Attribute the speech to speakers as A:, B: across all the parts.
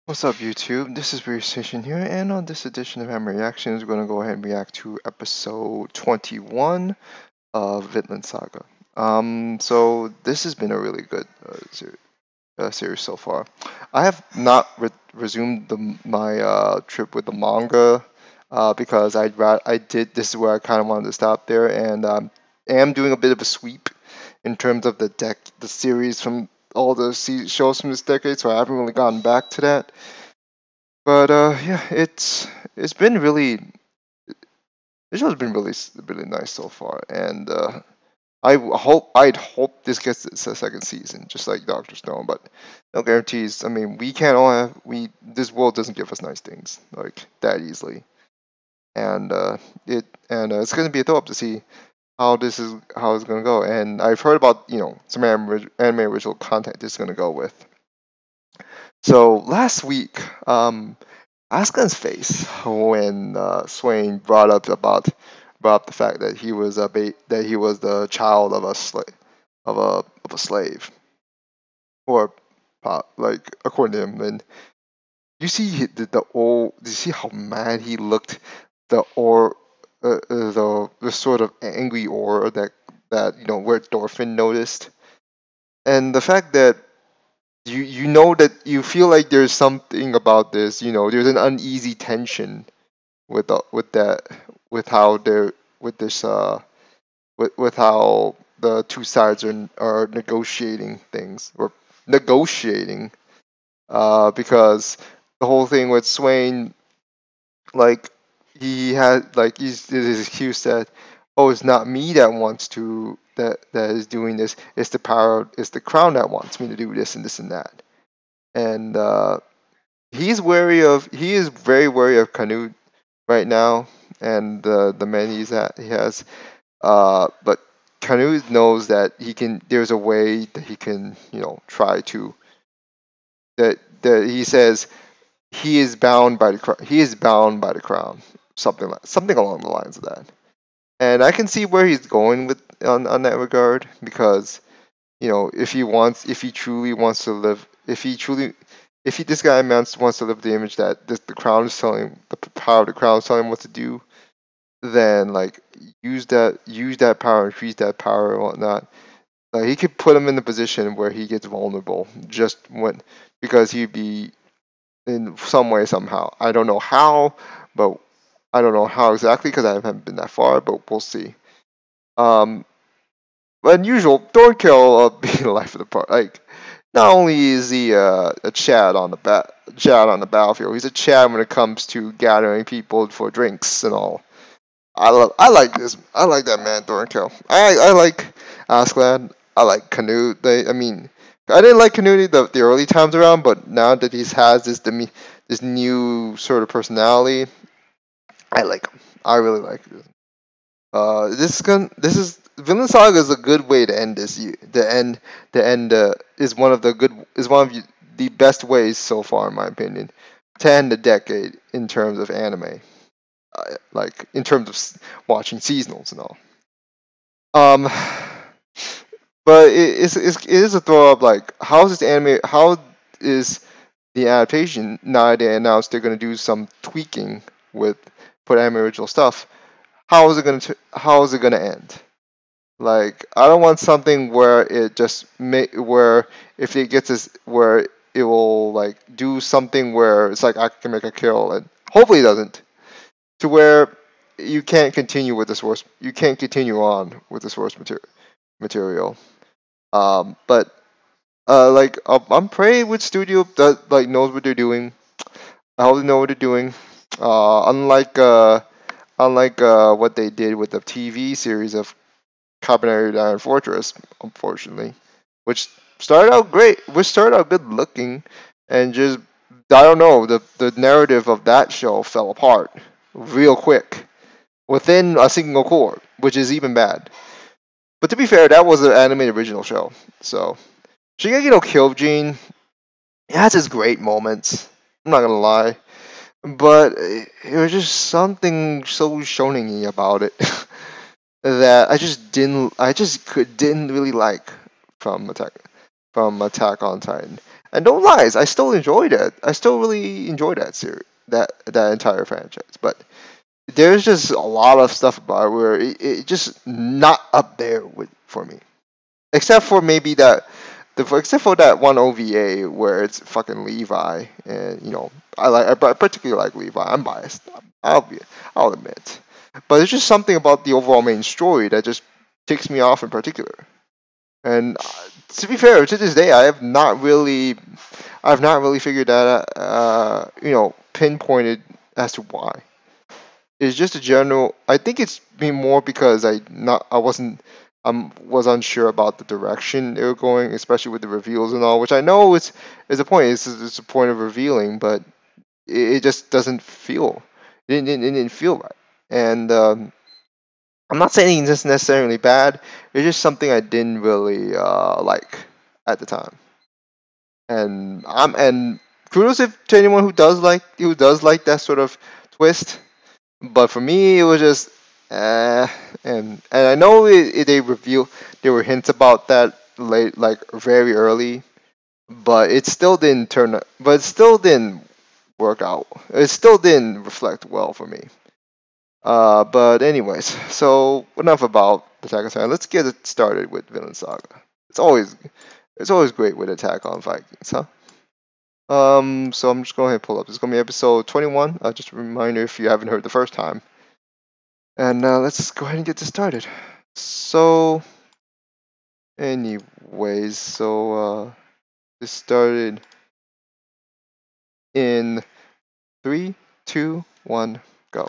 A: What's up, YouTube? This is Station here, and on this edition of Hammer Reactions, we're going to go ahead and react to episode 21 of Vinland Saga. So this has been a really good series so far. I have not resumed my trip with the manga because I did. This is where I kind of wanted to stop there, and am doing a bit of a sweep in terms of the series from all the shows from this decade. So I haven't really gotten back to that. But yeah, it's been really the show's been really nice so far, and I'd hope this gets its a second season, just like Doctor Stone, but no guarantees. I mean, we can't all have we this world doesn't give us nice things like that easily, and it's gonna be a throw up to see how it's gonna go. And I've heard about some anime original content it's gonna go with. So last week, Askan's face when Swain brought up the fact that that he was the child of a slave, or like according to him. And you see you see how mad he looked, the or the sort of angry aura that where Thorfinn noticed, and the fact that you know that you feel like there's something about this. There's an uneasy tension with that with how they're with this with how the two sides are negotiating things or negotiating because the whole thing with Swain, like he had like his excuse that, oh, it's not me that wants to that is doing this, it's the crown that wants me to do this and this and that. And he is very wary of Canute right now, and the men he has. But Canute knows that he can. There's a way that he can, try to. That he says he is bound by the he is bound by the crown. Something along the lines of that. And I can see where he's going with on that regard, because if he truly wants to live, if he this guy wants to live the image that the crown is telling him, the power of the crown is telling him what to do, then like use that power, increase that power and whatnot. Like he could put him in the position where he gets vulnerable just when because he'd be in some way somehow. I don't know how, but I don't know how exactly because I haven't been that far, but we'll see. Um, but unusual, Thornkill being the life of the part. Like, not only is he a Chad on the battlefield, he's a Chad when it comes to gathering people for drinks and all. I like this. I like that man, Thornkill. I like Askeladd. I like Canute. I mean, I didn't like Canute the early times around, but now that he has this new sort of personality, I like him. I really like it. This is Vinland Saga is a good way to end this year. The end is one of the best ways so far, in my opinion, to end the decade in terms of anime. Like in terms of watching seasonals and all. Um, but it is a throw up. Like, how is this anime? How is the adaptation? Now they announced they're going to do some tweaking with for anime original stuff. How is it going to end? Like, I don't want something where where if it gets this where it will like do something where it's like I can make a kill, and hopefully it doesn't, to where you can't continue on with the source material. But like I'm praying with studio that like knows what they're doing. I hope they know what they're doing. Unlike what they did with the TV series of Carbonated Iron Fortress, unfortunately, which which started out good looking, and just I don't know, the narrative of that show fell apart real quick within a single core, which is even bad. But to be fair, that was an animated original show, so Shingeki no Kyojin, it has its great moments. I'm not gonna lie, but it was just something so shonen about it that I just didn't really like from Attack on Titan. And don't lies, I still enjoyed it. I still really enjoy that series, that entire franchise. But there's just a lot of stuff about it where it just not up there with for me. Except for maybe except for that one OVA where it's fucking Levi, and I particularly like Levi. I'm biased. I'll be I'll admit, but it's just something about the overall main story that just ticks me off in particular. And to be fair, to this day, I've not really figured that pinpointed as to why. It's just a general. I think it's been more because I wasn't was unsure about the direction they were going, especially with the reveals and all. Which I know is a point. It's a point of revealing, but it just doesn't feel. It didn't feel right. And I'm not saying it's necessarily bad. It's just something I didn't really like at the time. And kudos if to anyone who does like that sort of twist. But for me, it was just, uh, and I know there were hints about that late, like very early, but it still didn't but it still didn't work out. It still didn't reflect well for me. But anyways, so enough about Attack on Titan. Let's get it started with Vinland Saga. It's always it's always great with Attack on Vikings, huh? So I'm just going ahead and pull up. This is gonna be episode 21. Just a reminder if you haven't heard the first time. And let's go ahead and get this started. So, anyways, this started in three, two, one, go.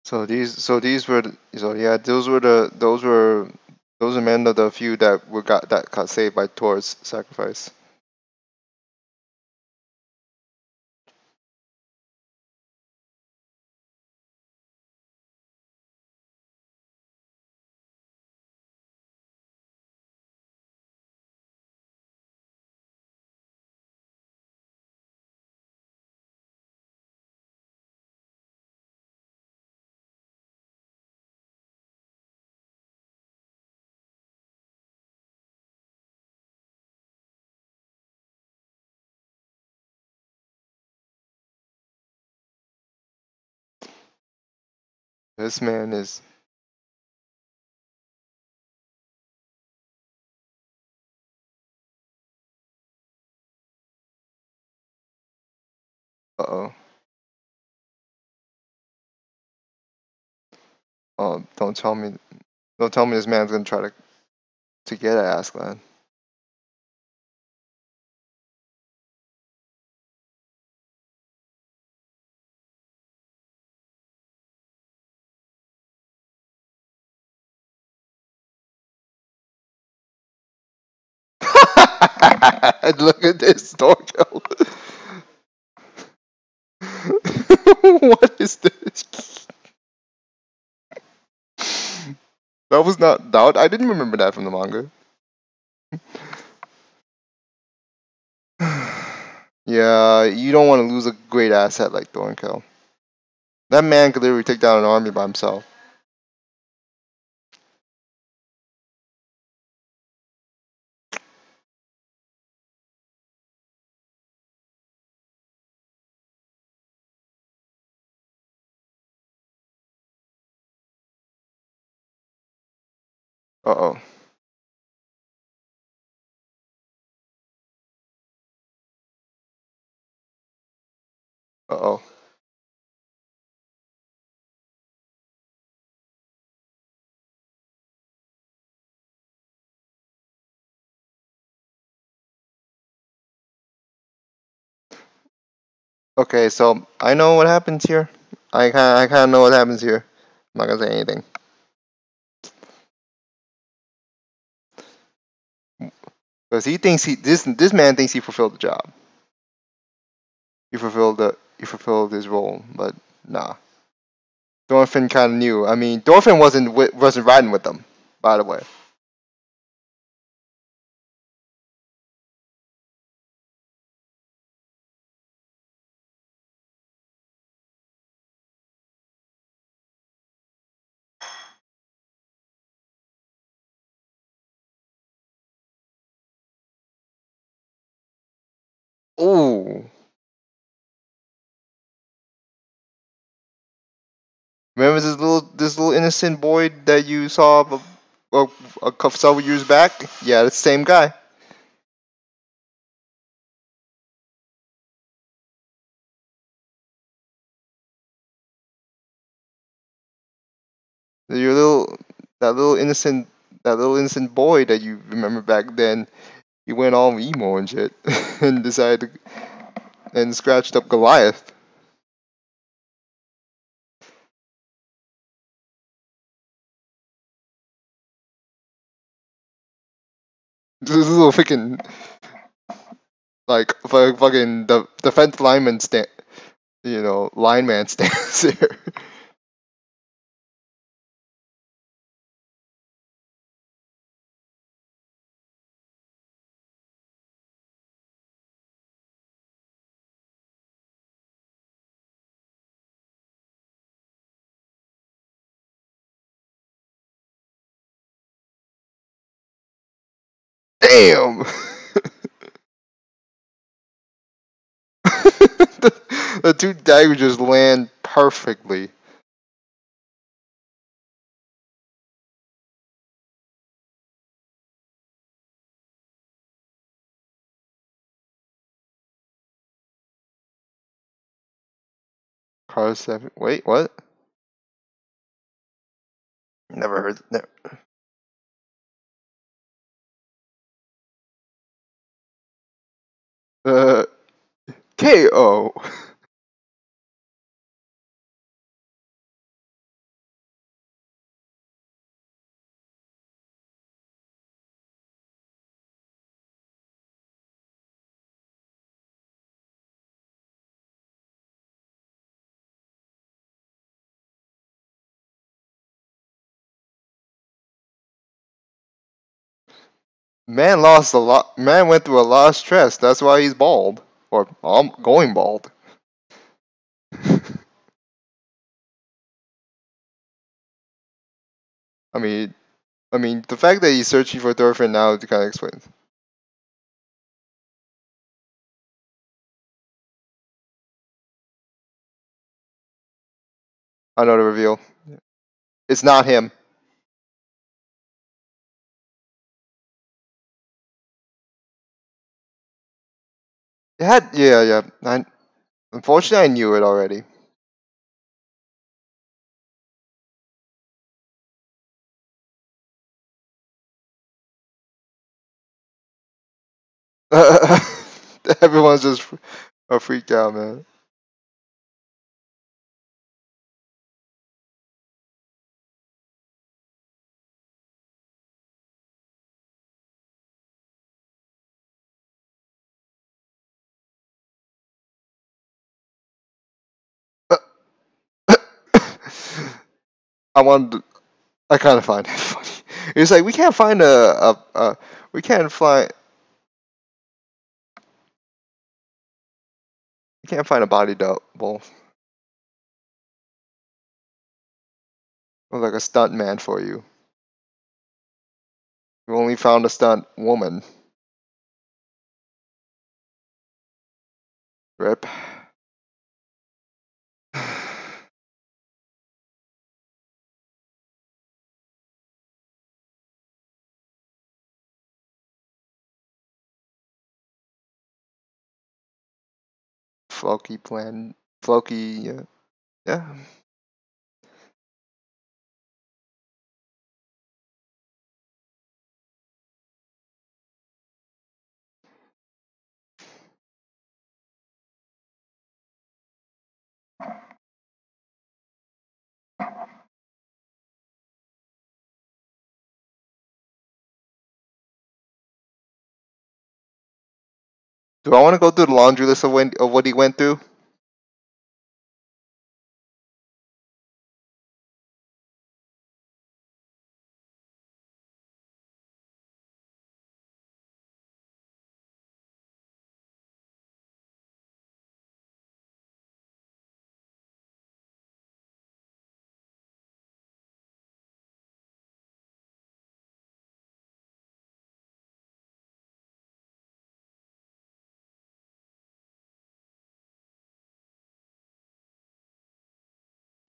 A: So yeah, those were men of the few that got saved by Thor's sacrifice. This man is uh-oh. Don't tell me this man's gonna try to get at Aslan. Look at this Storko. What is this? That was not doubt. I didn't remember that from the manga. Yeah, you don't want to lose a great asset like Thornkill. That man could literally take down an army by himself. Uh oh. Uh oh. Okay, so I know what happens here. I kind of know what happens here. I'm not gonna say anything because he thinks this man thinks he fulfilled the job. He fulfilled his role, but nah. Thorfinn kind of knew. I mean, Thorfinn wasn't riding with them, by the way. Ooh, remember this little innocent boy that you saw a couple several years back? Yeah, that's the same guy. Your little that little innocent that little innocent boy that you remember back then. He went all emo and shit, and decided to, and scratched up Goliath. This little freaking like fucking the defense lineman stand, lineman stands there. Damn. The two daggers just land perfectly. Car 7. Wait, what? Never heard. Never. Uh, KO. Man lost a lot. Man went through a lot of stress. That's why he's bald, or going bald. I mean, the fact that he's searching for Thorfinn now kind of explains. I know the reveal. It's not him. It had, yeah, yeah. Unfortunately, I knew it already. Everyone's just a freak out, man. I wanted. I kind of find it funny. It's like we can't find we can't find a body double or like a stunt man for you. We only found a stunt woman. Rip. Floki plan. Floki. Yeah. Yeah. Do I want to go through the laundry list of what he went through?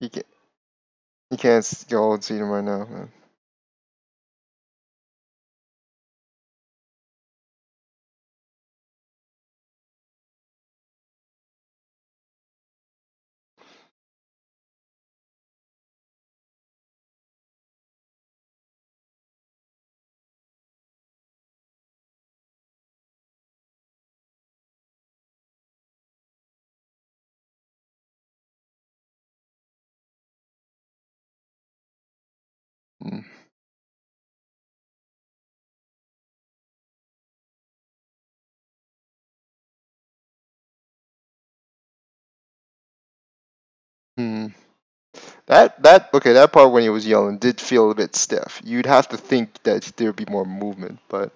A: You can't. You can't go and see them right now. Man. Mm. Hmm. That okay. That part when he was yelling did feel a bit stiff. You'd have to think that there'd be more movement, but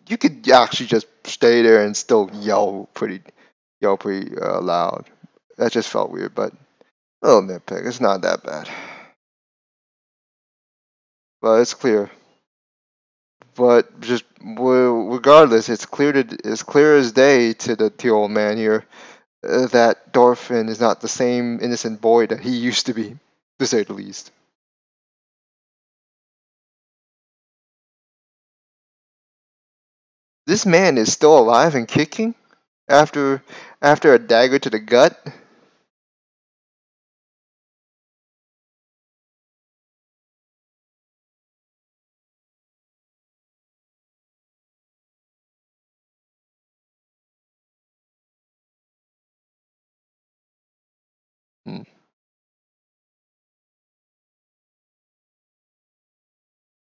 A: you could actually just stay there and still yell pretty loud. That just felt weird, but a little nitpick. It's not that bad, but it's clear. But just regardless, it's clear as day to the old man here that Dorfin is not the same innocent boy that he used to be, to say the least. This man is still alive and kicking after a dagger to the gut. Hmm.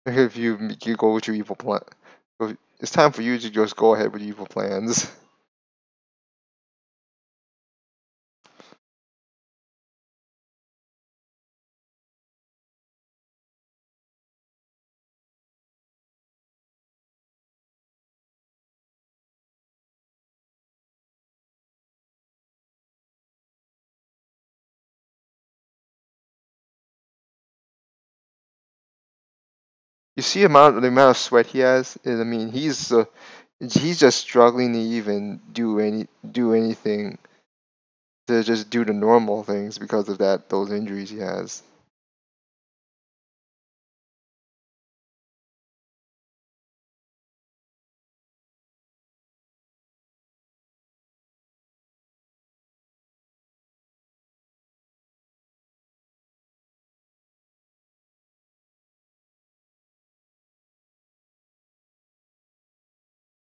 A: If you go with your evil plan, it's time for you to just go ahead with evil plans. You see the amount of sweat he has. I mean, he's just struggling to even do anything to just do the normal things because of those injuries he has.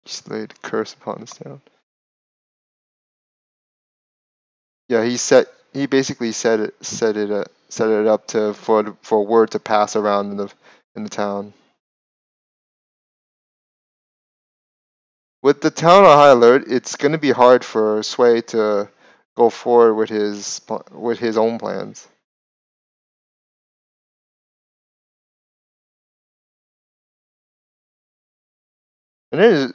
A: He's laid a curse upon his town. Yeah, he basically set it up to for word to pass around in the town. With the town on high alert, it's going to be hard for Sway to go forward with his own plans. And it is,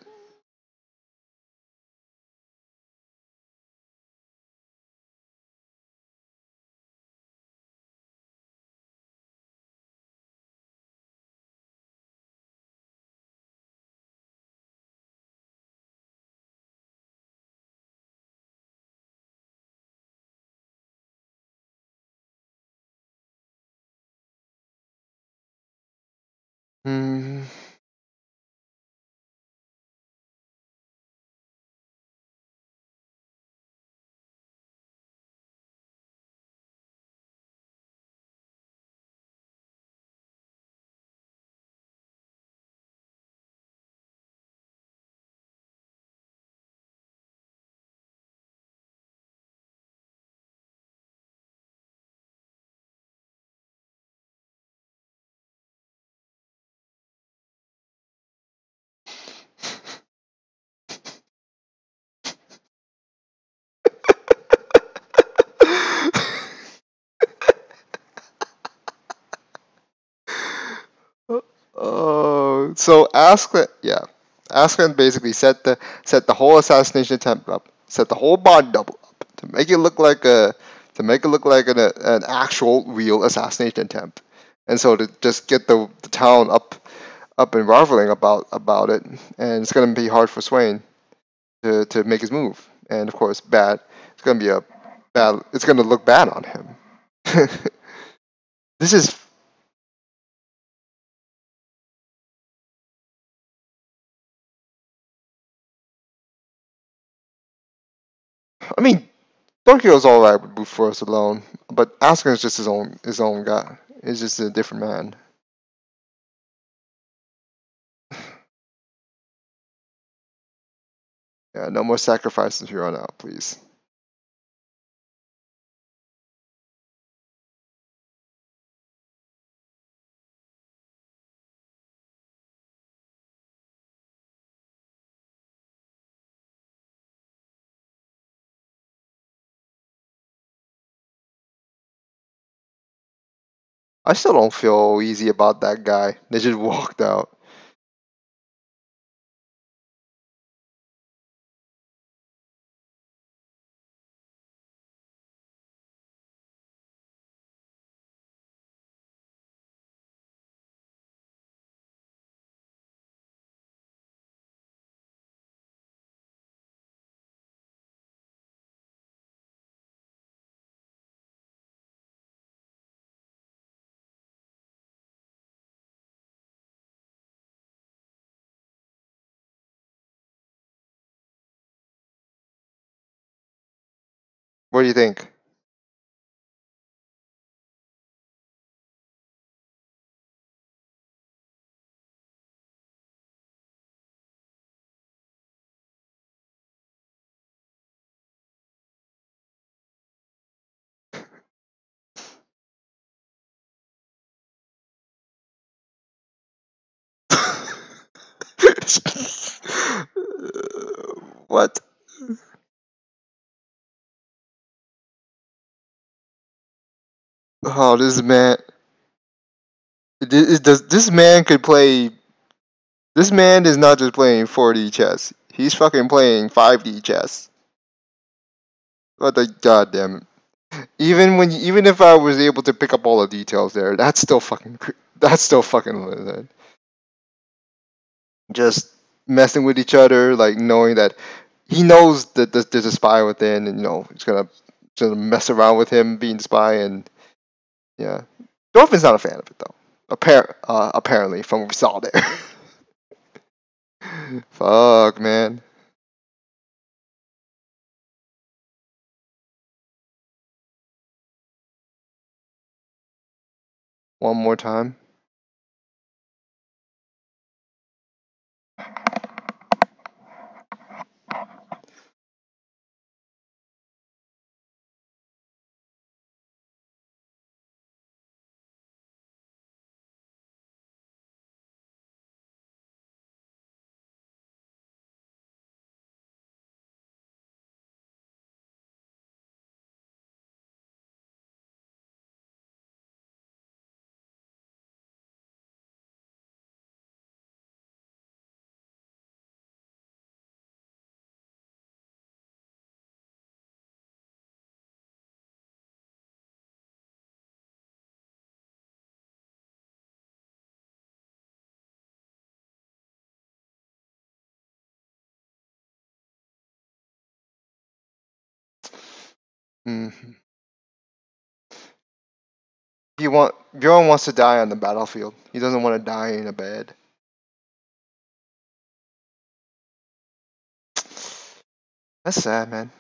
A: hmm, oh, so Askren basically set the whole assassination attempt up, set the whole body double up to make it look like an actual real assassination attempt, and so to just get the town up and marveling about it, and it's gonna be hard for Swain to make his move, and of course bad. It's gonna be a bad. It's gonna look bad on him. This is, I mean, Tokyo's alright with brute force alone, but Asuka is just his own guy. He's just a different man. Yeah, no more sacrifices here on out, please. I still don't feel easy about that guy. They just walked out. What do you think? What? Oh, this man. This man could play. This man is not just playing 4D chess. He's fucking playing 5D chess. What the goddamn it. Even if I was able to pick up all the details there, that's still fucking limited. just messing with each other, like knowing that he knows that there's a spy within, and he's gonna mess around with him being the spy, and yeah, Dolphin's not a fan of it though. Apparently, from what we saw there. Fuck, man. One more time. Mm. Bjorn wants to die on the battlefield. He doesn't want to die in a bed. That's sad, man.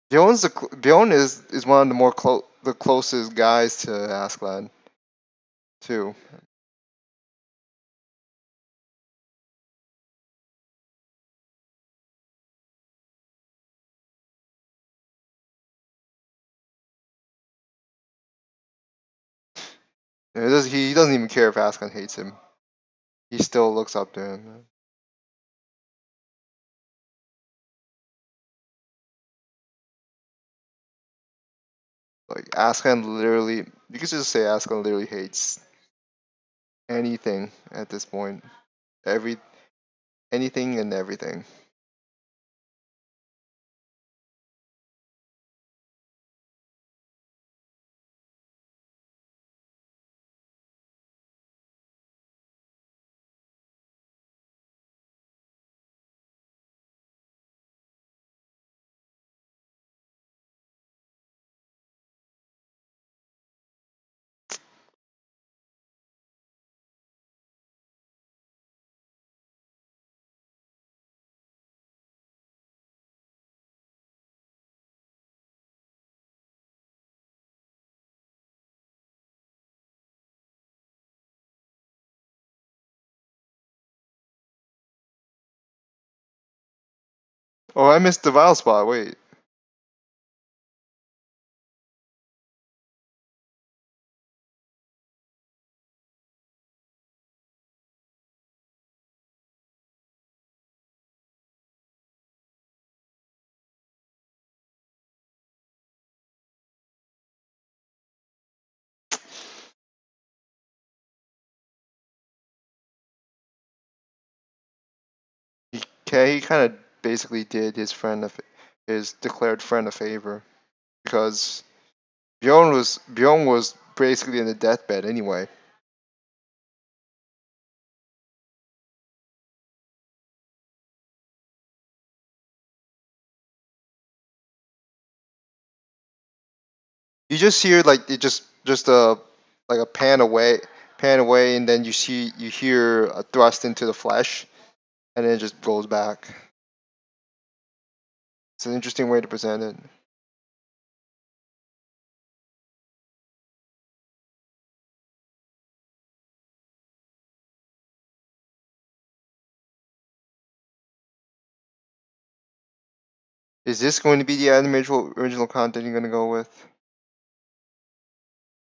A: Bjorn is one of the closest guys to Askeladd too. He doesn't even care if Askeladd hates him. He still looks up to him. Like Askeladd literally, you could just say Askeladd literally hates anything at this point. Every Anything and everything. Oh, I missed the Vile spot. Wait. Okay, he kind of basically did his declared friend a favor because Bjorn was basically in the deathbed anyway. You just hear like it just like a pan away, and then you hear a thrust into the flesh, and then it just goes back. It's an interesting way to present it. Is this going to be the original content you're going to go with?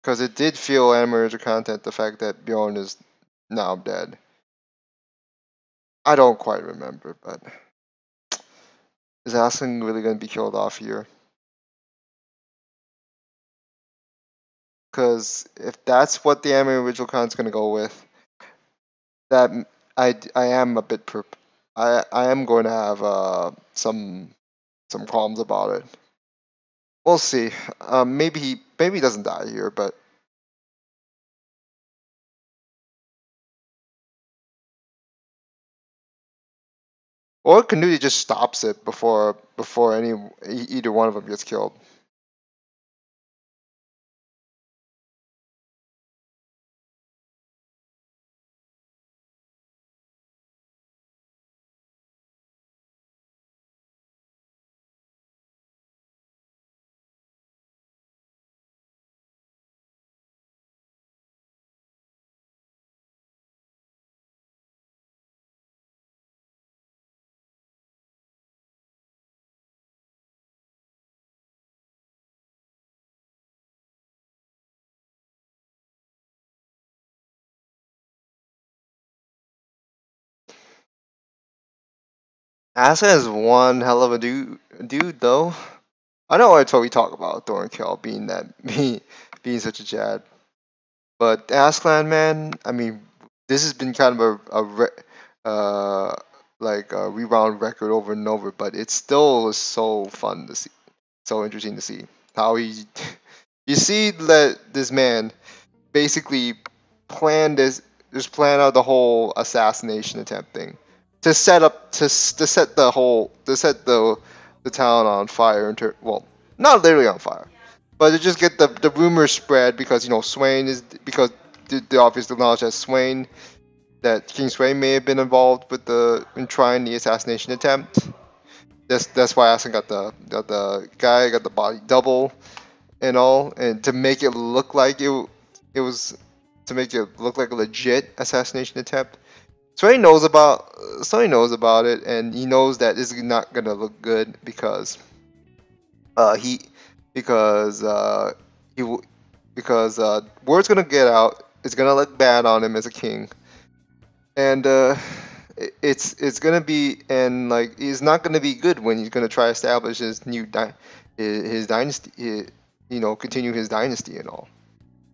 A: Because it did feel anime original content, the fact that Bjorn is now dead. I don't quite remember, but is Aslan really going to be killed off here? Because if that's what the anime original content is going to go with, that I am a bit I am going to have some qualms about it. We'll see. Maybe he doesn't die here, but Or Canute just stops it before either one of them gets killed. Asuka is one hell of a dude though. I know I totally talk about Thornkill being such a Chad, but Askeladd, man, I mean, this has been kind of uh like a rebound record over and over, but it still is so fun to see, so interesting to see how he. You see that this man basically planned this, just plan out the whole assassination attempt thing to set up to set the whole to set the town on fire well, not literally on fire, but to just get the rumors spread because Swain is because the obvious knowledge that King Swain may have been involved with the in trying the assassination attempt. That's why Asen got the body double and all, and to make it look like it was to make it look like a legit assassination attempt. So he knows about it, and he knows that this is not gonna look good he because he because word's gonna get out. It's gonna look bad on him as a king, and it's gonna be and like he's not gonna be good when he's gonna try to establish his dynasty. Continue his dynasty and all.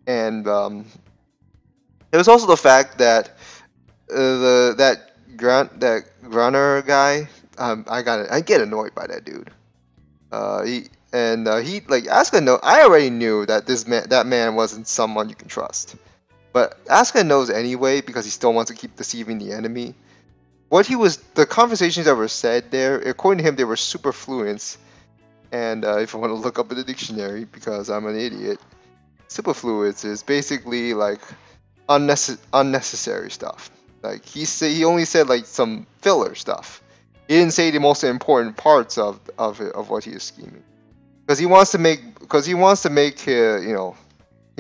A: And there was also the fact that that Grunner guy. I get annoyed by that dude. He like Asuka know I already knew that that man wasn't someone you can trust, but Asuka knows anyway because he still wants to keep deceiving the enemy. The conversations that were said there, according to him, they were superfluence. And if I want to look up in the dictionary because I'm an idiot, superfluence is basically like unnecessary stuff. Like he only said like some filler stuff. He didn't say the most important parts of what he is scheming. Because he wants to make King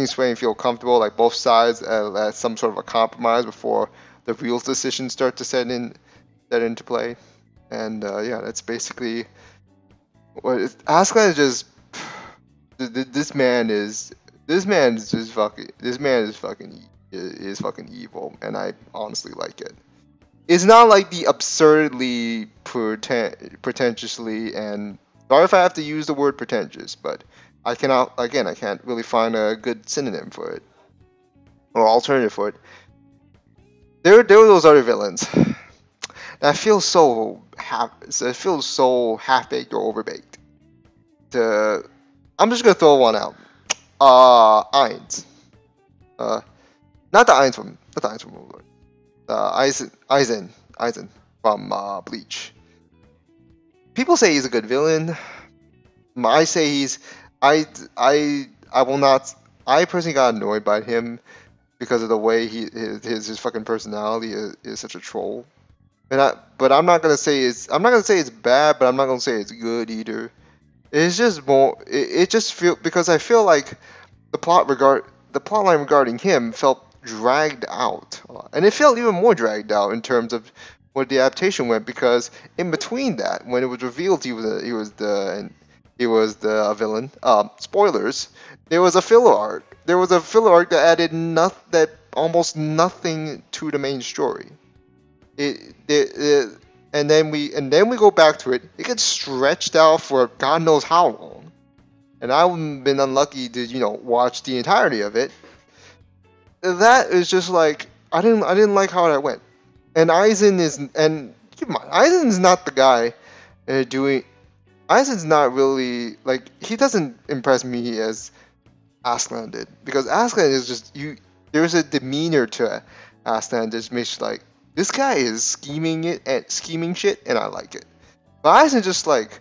A: Swain feel comfortable, like both sides at some sort of a compromise before the real decisions start to set into play. And yeah, that's basically what Asuka is just. This man is fucking evil, and I honestly like it. It's not like the absurdly pretentiously, and sorry if I have to use the word pretentious, but I can't really find a good synonym for it or alternative for it. There were those other villains that feel so half baked or overbaked. I'm just gonna throw one out. Ainz. Not the Ainz from Overlord. Aizen from Bleach. People say he's a good villain. I say he's. I will not. I personally got annoyed by him because of the way his fucking personality is such a troll. But I'm not gonna say it's bad, but I'm not gonna say it's good either. It's just more. It just feel because I feel like the plot line regarding him felt dragged out, and it felt even more dragged out in terms of where the adaptation went. Because in between that, when it was revealed he was a villain. Spoilers. There was a filler arc. There was a filler arc that added almost nothing to the main story. And then we go back to it. It gets stretched out for God knows how long. And I've been unlucky to watch the entirety of it. That is just like I didn't like how that went. And keep in mind, Aizen's not the guy doing. Aizen's not really like he doesn't impress me as Aslan did, because Aslan is just you. There's a demeanor to Aslan that just makes like this guy is scheming it and scheming shit, and I like it. But Eisen just like,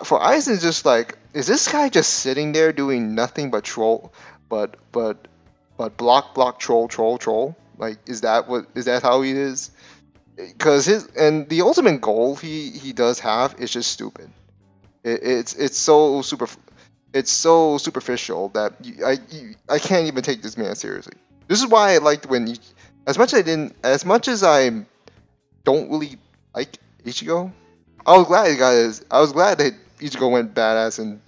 A: for Eisen just like, is this guy just sitting there doing nothing but troll, but block troll? Like, is that how he is? Because his and the ultimate goal he does have is just stupid. It's so superficial that I can't even take this man seriously. This is why I liked when as much as I don't really like Ichigo, I was glad that Ichigo went badass and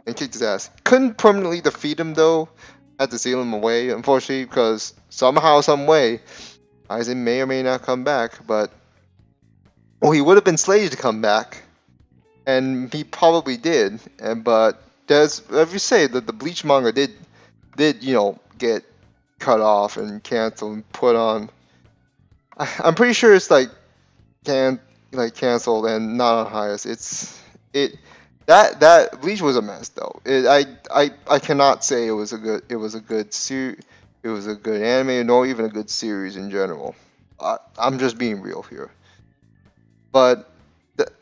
A: kicked his ass. Couldn't permanently defeat him though. Had to seal him away, unfortunately, because somehow, some way, Aizen may or may not come back. But well, he would have been slated to come back, and he probably did. And but there's, as you say, that the Bleach manga did get cut off and canceled and put on. I'm pretty sure it's canceled and not on hiatus. It that Bleach was a mess though. I cannot say it was a good anime nor even a good series in general. I'm just being real here. But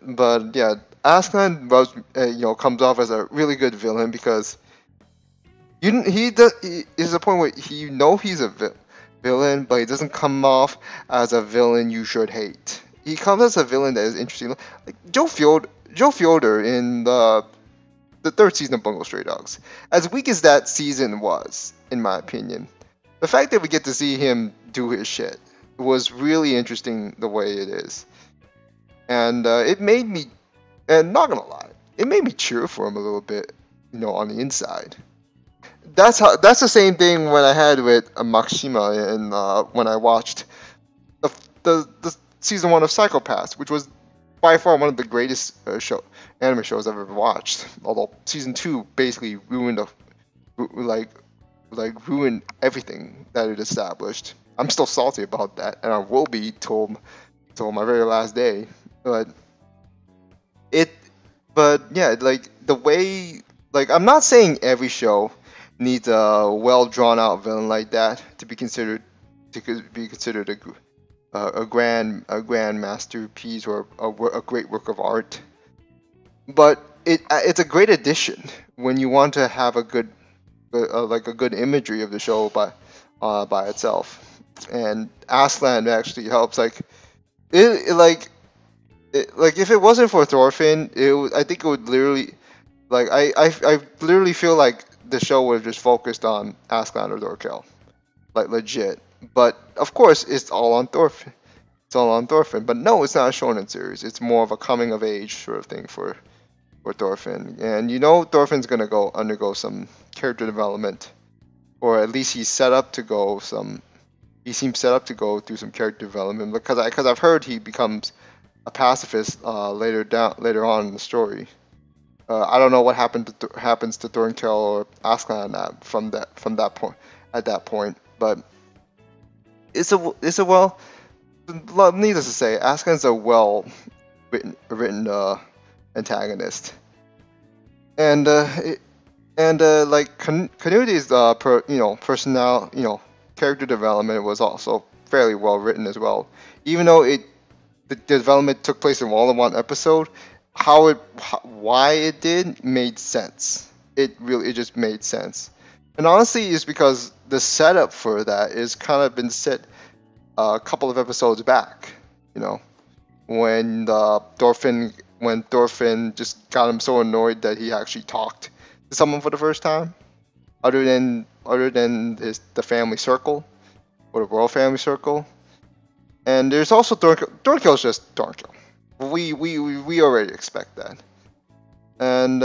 A: but yeah, Aslan was comes off as a really good villain because he is a point where he's a villain, but he doesn't come off as a villain you should hate. He comes as a villain that is interesting, like Joe Fielder in the third season of Bungo Stray Dogs. As weak as that season was, in my opinion, the fact that we get to see him do his shit was really interesting the way it is, and it made me, and not gonna lie, it made me cheer for him a little bit, on the inside. That's the same thing when I had with Makishima and when I watched the season one of Psychopaths, which was by far one of the greatest anime shows I've ever watched. Although season two basically like ruined everything that it established. I'm still salty about that, and I will be till my very last day. But it, but yeah, like the way, like I'm not saying every show needs a well drawn out villain like that to be considered a grand masterpiece or a great work of art. But it's a great addition when you want to have a good like a good imagery of the show by itself. And Aslan actually helps. Like if it wasn't for Thorfinn, I think it would literally, like I literally feel like the show would have just focused on Aslan or Dorkel, like legit. But of course, it's all on Thorfinn. It's all on Thorfinn. But no, it's not a shonen series. It's more of a coming of age sort of thing for Thorfinn. And Thorfinn's gonna undergo some character development, or at least he's set up to go some. He seems set up to go through some character development because I've heard he becomes a pacifist later on in the story. I don't know what happens to Thornkel or Aslan from that point at that point, but it's a well, needless to say, Aslan's a well written antagonist, and like Kanudi's character development was also fairly well written as well, even though the development took place in all in one episode. Why it did made sense. It just made sense. And honestly, it's because the setup for that is kind of been set a couple of episodes back. When Thorfinn just got him so annoyed that he actually talked to someone for the first time, other than the family circle or the royal family circle. And there's also Thornkel's just Thornkel. We already expect that. And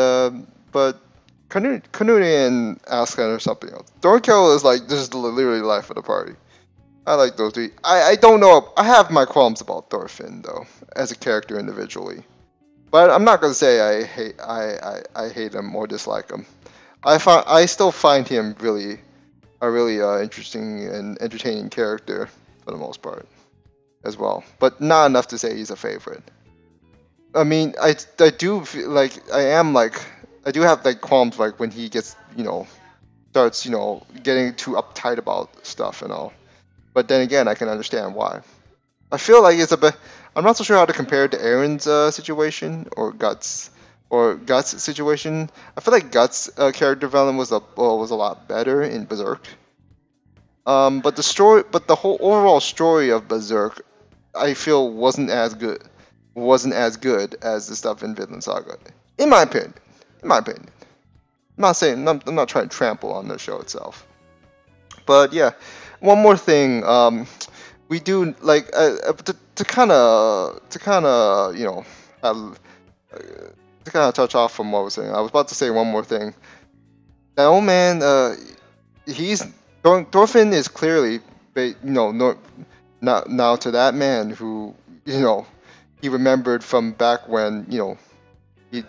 A: but Kanuni and Aslan or something else. Thornkel is like this is literally the life of the party. I like those three. I don't know. I have my qualms about Thorfinn though, as a character individually. But I'm not gonna say I hate him or dislike him. I still find him a really interesting and entertaining character for the most part as well. But not enough to say he's a favorite. I mean, I do feel like I do have like qualms like when he gets starts getting too uptight about stuff and all. But then again, I can understand why. I feel like it's a bit. I'm not so sure how to compare it to Aaron's situation or Guts' situation. I feel like Guts' character development was a lot better in Berserk. But the whole overall story of Berserk, I feel wasn't as good as the stuff in Vinland Saga, in my opinion. In my opinion, I'm not saying I'm not trying to trample on the show itself. But yeah, one more thing. We do like to kind of uh, to kind of touch off from what I was saying. I was about to say one more thing. That old man, he's Thorfinn is clearly, no, now to that man who he remembered from back when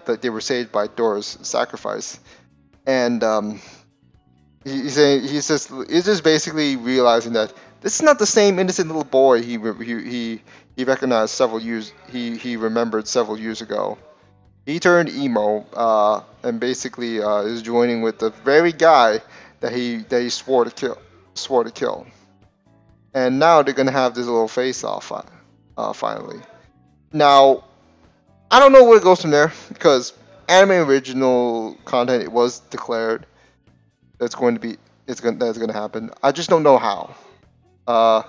A: that they were saved by Thor's sacrifice, and he's just basically realizing that this is not the same innocent little boy he recognized several years he remembered several years ago. He turned emo, and basically is joining with the very guy that he swore to kill. And now they're gonna have this little face off, finally. Now I don't know where it goes from there because anime original content it was declared that's going to be that's going to happen. I just don't know how. Uh,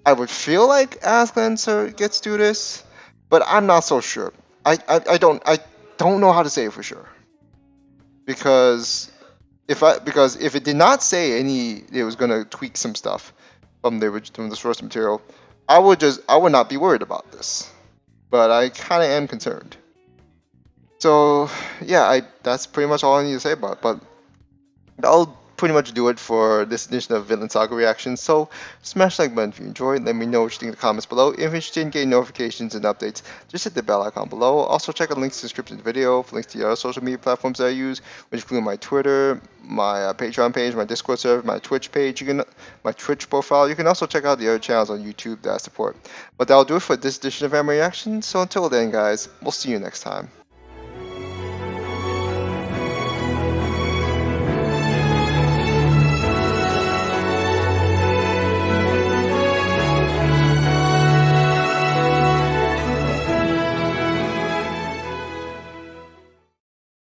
A: I would feel like Aslancer gets to this, but I'm not so sure. I don't know how to say it for sure because if it did not say it was gonna tweak some stuff from the source material, I would not be worried about this, but I kind of am concerned. So yeah, I that's pretty much all I need to say about it. But that'll pretty much do it for this edition of Vinland Saga Reactions. So smash the like button if you enjoyed. Let me know what you think in the comments below. If you're interested in getting notifications and updates, just hit the bell icon below. Also check out links in the description of the video for links to the other social media platforms that I use, which include my Twitter, my Patreon page, my Discord server, my Twitch page, my Twitch profile. You can also check out the other channels on YouTube that I support. But that'll do it for this edition of Anime Reactions. So until then, guys, we'll see you next time.